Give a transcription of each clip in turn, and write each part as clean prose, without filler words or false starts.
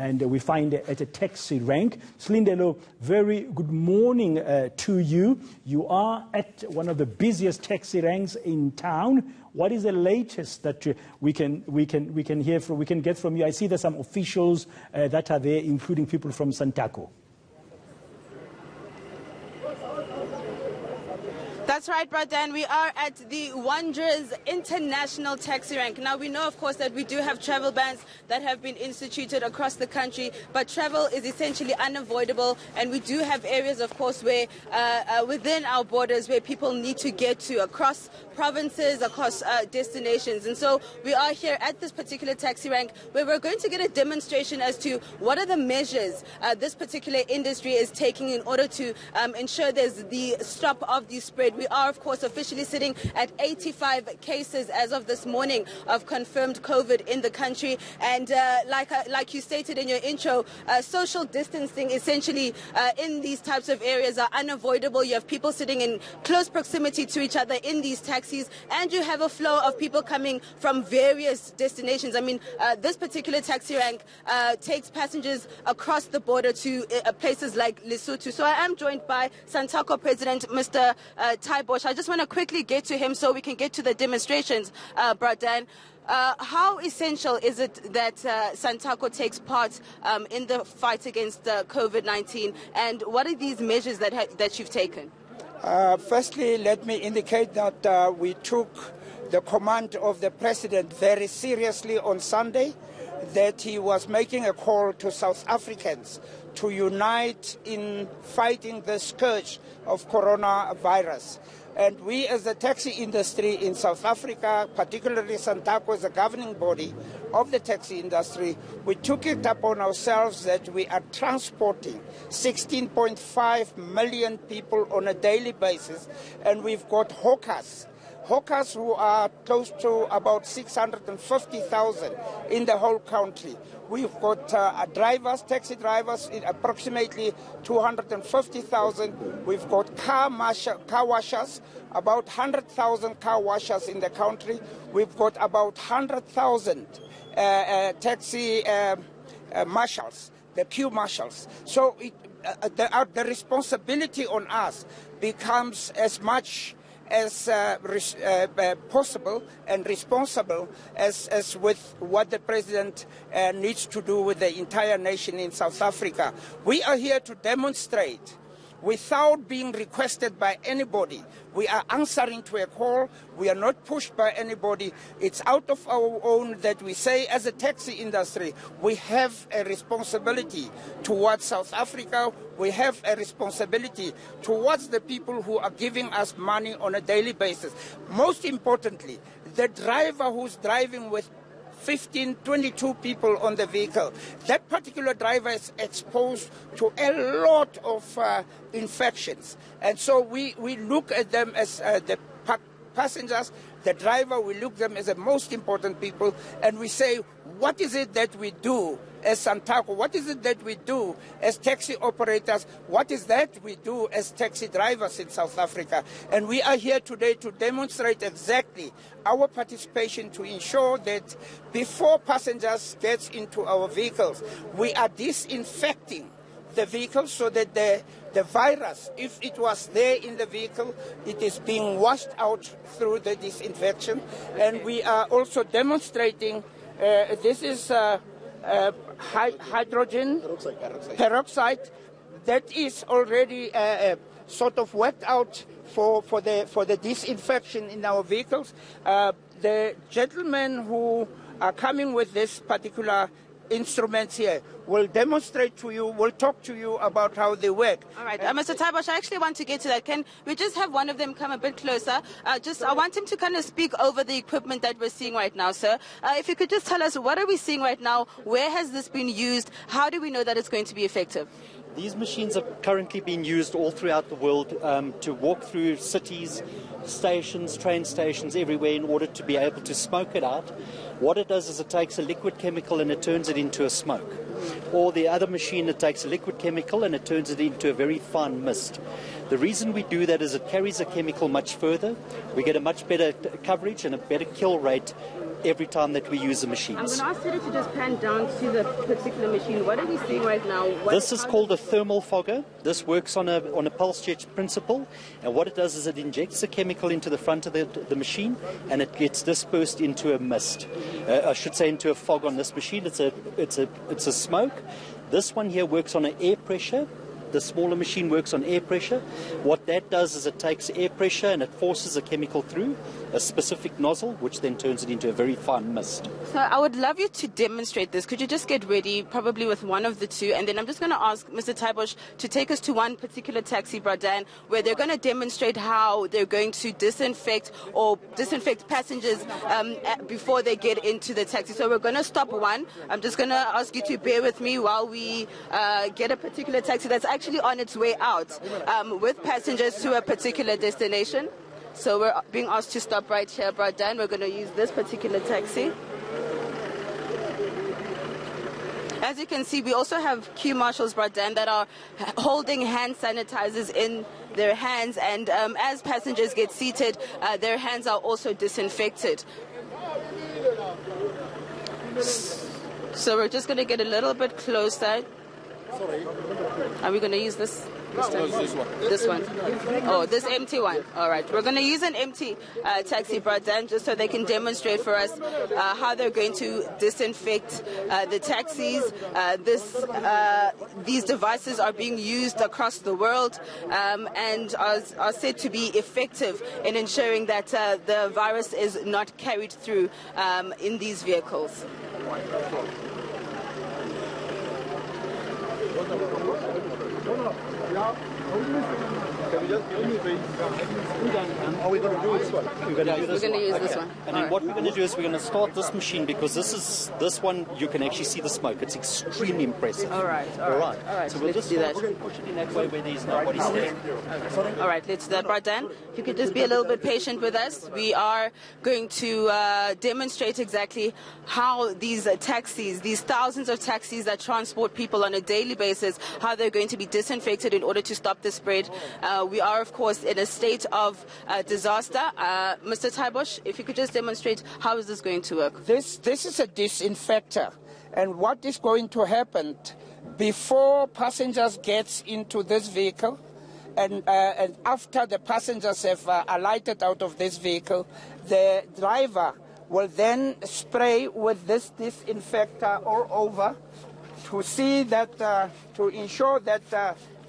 and we find at a taxi rank. Slindelo, very good morning to you. You are at one of the busiest taxi ranks in town. What is the latest that we can get from you? I see there's some officials that are there, including people from Santaco. That's right, Bradan. We are at the Wanderers International Taxi Rank. Now, we know, of course, that we do have travel bans that have been instituted across the country, but travel is essentially unavoidable, and we do have areas, of course, where within our borders where people need to get to across provinces, across destinations. And so we are here at this particular taxi rank where we're going to get a demonstration as to what are the measures this particular industry is taking in order to ensure there's the stop of the spread. We are, of course, officially sitting at 85 cases as of this morning of confirmed COVID in the country. And like you stated in your intro, social distancing essentially in these types of areas are unavoidable. You have people sitting in close proximity to each other in these taxis, and you have a flow of people coming from various destinations. I mean, this particular taxi rank takes passengers across the border to places like Lesotho. So I am joined by Santaco President, Mr. Ty Bosch. I just want to quickly get to him so we can get to the demonstrations, Bradan. How essential is it that Santaco takes part in the fight against COVID-19, and what are these measures that you've taken? Firstly, let me indicate that we took the command of the President very seriously on Sunday, that he was making a call to South Africans to unite in fighting the scourge of coronavirus. And we as the taxi industry in South Africa, particularly Santaco as a governing body of the taxi industry, we took it upon ourselves that we are transporting 16.5 million people on a daily basis, and we've got hawkers who are close to about 650,000 in the whole country. We've got taxi drivers, in approximately 250,000. We've got car washers, about 100,000 car washers in the country. We've got about 100,000 taxi marshals, the queue marshals. So the responsibility on us becomes as much as possible and responsible as with what the President needs to do with the entire nation in South Africa. We are here to demonstrate without being requested by anybody. We are answering to a call. We are not pushed by anybody. It's out of our own that we say, as a taxi industry, we have a responsibility towards South Africa. We have a responsibility towards the people who are giving us money on a daily basis. Most importantly, the driver who's driving with 15, 22 people on the vehicle. That particular driver is exposed to a lot of infections. And so we look at them as the passengers, the driver, we look at them as the most important people, and we say, what is it that we do as Santaco? What is it that we do as taxi operators? What is that we do as taxi drivers in South Africa? And we are here today to demonstrate exactly our participation to ensure that before passengers get into our vehicles, we are disinfecting the vehicle so that the virus, if it was there in the vehicle, it is being washed out through the disinfection. And we are also demonstrating, this is hydrogen peroxide that is already sort of worked out for the disinfection in our vehicles. The gentlemen who are coming with this particular instruments here will demonstrate to you, will talk to you about how they work. All right, Mr. Ty Bosch, I actually want to get to that. Can we just have one of them come a bit closer? I want him to kind of speak over the equipment that we're seeing right now, sir. If you could just tell us, what are we seeing right now? Where has this been used? How do we know that it's going to be effective? These machines are currently being used all throughout the world to walk through cities, stations, train stations, everywhere in order to be able to smoke it out. What it does is it takes a liquid chemical and it turns it into a smoke. or the other machine, it takes a liquid chemical and it turns it into a very fine mist. The reason we do that is it carries the chemical much further. We get a much better coverage and a better kill rate every time that we use the machines. I'm going to ask you to just pan down to the particular machine. What are we seeing right now? This is called a thermal fogger. This works on a pulse jet principle, and what it does is it injects the chemical into the front of the machine, and it gets dispersed into a mist. I should say into a fog on this machine. It's a smoke. This one here works on an air pressure. The smaller machine works on air pressure. What that does is it takes air pressure and it forces a chemical through a specific nozzle, which then turns it into a very fine mist. So I would love you to demonstrate this. Could you just get ready, probably with one of the two, and then I'm just going to ask Mr. Taibosh to take us to one particular taxi, Bradan, where they're going to demonstrate how they're going to disinfect passengers before they get into the taxi. So we're going to stop one. I'm just going to ask you to bear with me while we get a particular taxi that's actually on its way out with passengers to a particular destination. So we're being asked to stop right here, Bradan. We're going to use this particular taxi. As you can see, we also have queue marshals, Bradan, that are holding hand sanitizers in their hands, and as passengers get seated, their hands are also disinfected. So we're just going to get a little bit closer. Are we going to use this? This one. Oh, this empty one. All right. We're going to use an empty taxi, Bradan, just so they can demonstrate for us how they're going to disinfect the taxis. These devices are being used across the world and are said to be effective in ensuring that the virus is not carried through in these vehicles. Are we going to do this one? We're going to use this one. And then what we're going to do is we're going to start this machine, because this one you can actually see the smoke. It's extremely impressive. All right. So we'll just do that. We're going to push it in that way where there's nobody standing. All right, let's do that. Bradan, if you could just be a little bit patient with us. We are going to demonstrate exactly how these taxis, these thousands of taxis that transport people on a daily basis, how they're going to be disinfected in order to stop the spread. We are, of course, in a state of disaster. Mr. Taibosh, if you could just demonstrate how is this going to work? This is a disinfector, and what is going to happen before passengers get into this vehicle, and after the passengers have alighted out of this vehicle, the driver will then spray with this disinfector all over to see that, to ensure that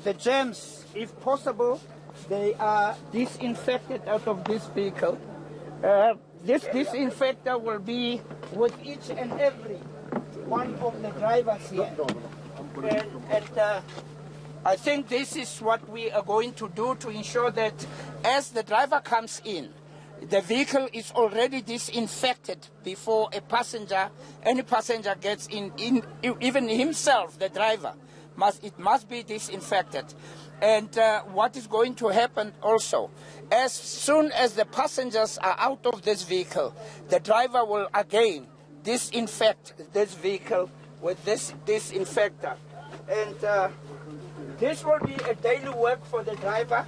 the germs, if possible, they are disinfected out of this vehicle. This disinfector will be with each and every one of the drivers here. And I think this is what we are going to do to ensure that as the driver comes in, the vehicle is already disinfected before any passenger gets in, even himself, the driver. It must be disinfected. And what is going to happen also, as soon as the passengers are out of this vehicle, the driver will again disinfect this vehicle with this disinfector. And this will be a daily work for the driver.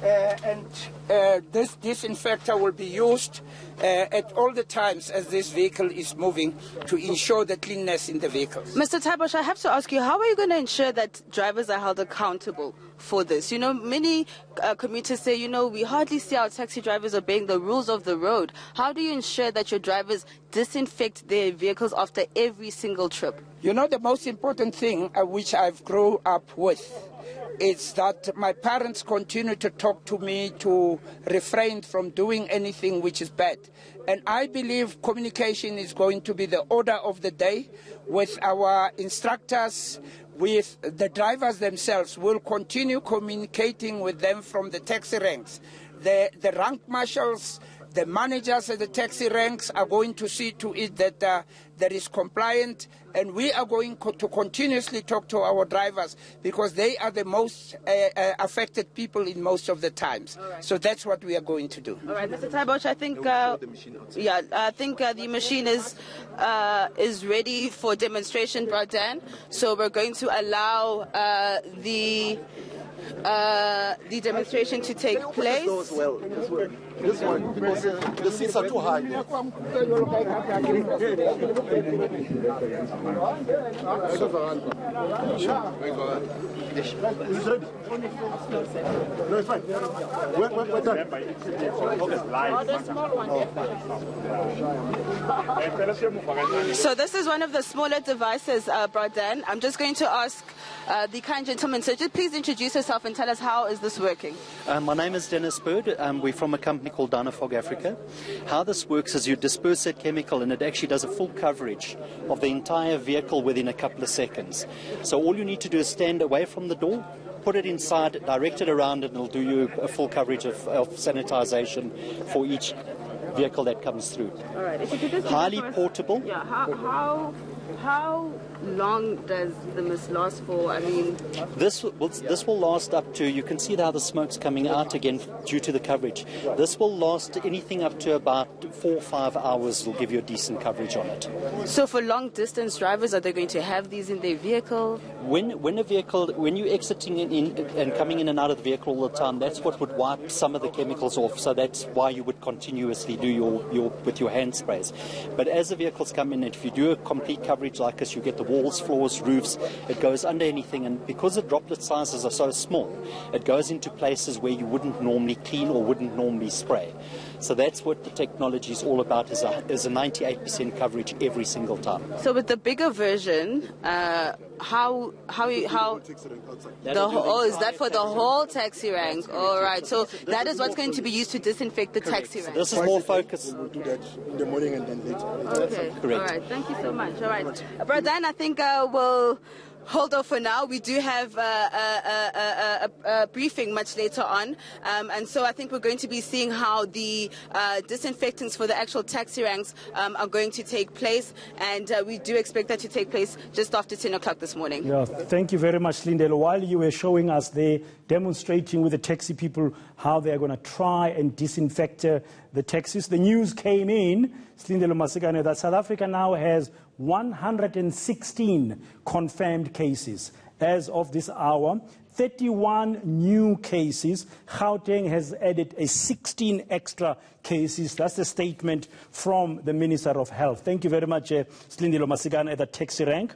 This disinfector will be used at all the times as this vehicle is moving to ensure the cleanness in the vehicles. Mr. Taibosh, I have to ask you, how are you going to ensure that drivers are held accountable for this? You know, many commuters say, we hardly see our taxi drivers obeying the rules of the road. How do you ensure that your drivers disinfect their vehicles after every single trip? The most important thing which I've grown up with is that my parents continue to talk to me to refrain from doing anything which is bad. And I believe communication is going to be the order of the day with our instructors, with the drivers themselves. We'll continue communicating with them from the taxi ranks. The rank marshals The managers at the taxi ranks are going to see to it that that is compliant, and we are going to continuously talk to our drivers because they are the most affected people in most of the times. Right. So that's what we are going to do. All right, Mr. Taibosh, I think I think the machine is ready for demonstration, Bradan. So we're going to allow the demonstration to take place. This one, because the seats are too high. No, it's fine. We're done. So this is one of the smaller devices, Bradan. I'm just going to ask the kind gentleman, so just please introduce yourself and tell us how is this working? My name is Dennis Bird. We're from a company called Dynafog Africa. How this works is you disperse that chemical and it actually does a full coverage of the entire vehicle within a couple of seconds. So all you need to do is stand away from the door, put it inside, direct it around, and it'll do you a full coverage of sanitization for each vehicle that comes through. All right. If you could just Highly portable. Yeah. How long does the mist last for? I mean, This will last up to, you can see how the smoke's coming out again due to the coverage. This will last anything up to about 4 or 5 hours. Will give you a decent coverage on it. so for long distance drivers, are they going to have these in their vehicle? When you're exiting in and coming in and out of the vehicle all the time, that's what would wipe some of the chemicals off. So that's why you would continuously do your with your hand sprays. But as the vehicles come in, if you do a complete coverage like this, you get the walls, floors, roofs. It goes under anything, and because the droplet sizes are so small, it goes into places where you wouldn't normally clean or wouldn't normally spray. So that's what the technology is all about, is a 98% coverage every single time. So with the bigger version, how is that for the whole taxi rank? All right. So that is what's going to be used to disinfect the taxi rank. This is more focused. We'll do that in the morning and then later. Okay. Correct. All right. Thank you so much. All right. Bradan, I think we'll hold off for now. We do have a briefing much later on. And so I think we're going to be seeing how the disinfectants for the actual taxi ranks are going to take place. And we do expect that to take place just after 10 o'clock this morning. Yeah, thank you very much, Lindelo. While you were showing us there, demonstrating with the taxi people how they're going to try and disinfect the taxis, the news came in, Lindelo Masigane, that South Africa now has 116 confirmed cases. As of this hour, 31 new cases. Gauteng has added 16 extra cases. That's the statement from the Minister of Health. Thank you very much, Slindelo Masigane at the taxi rank.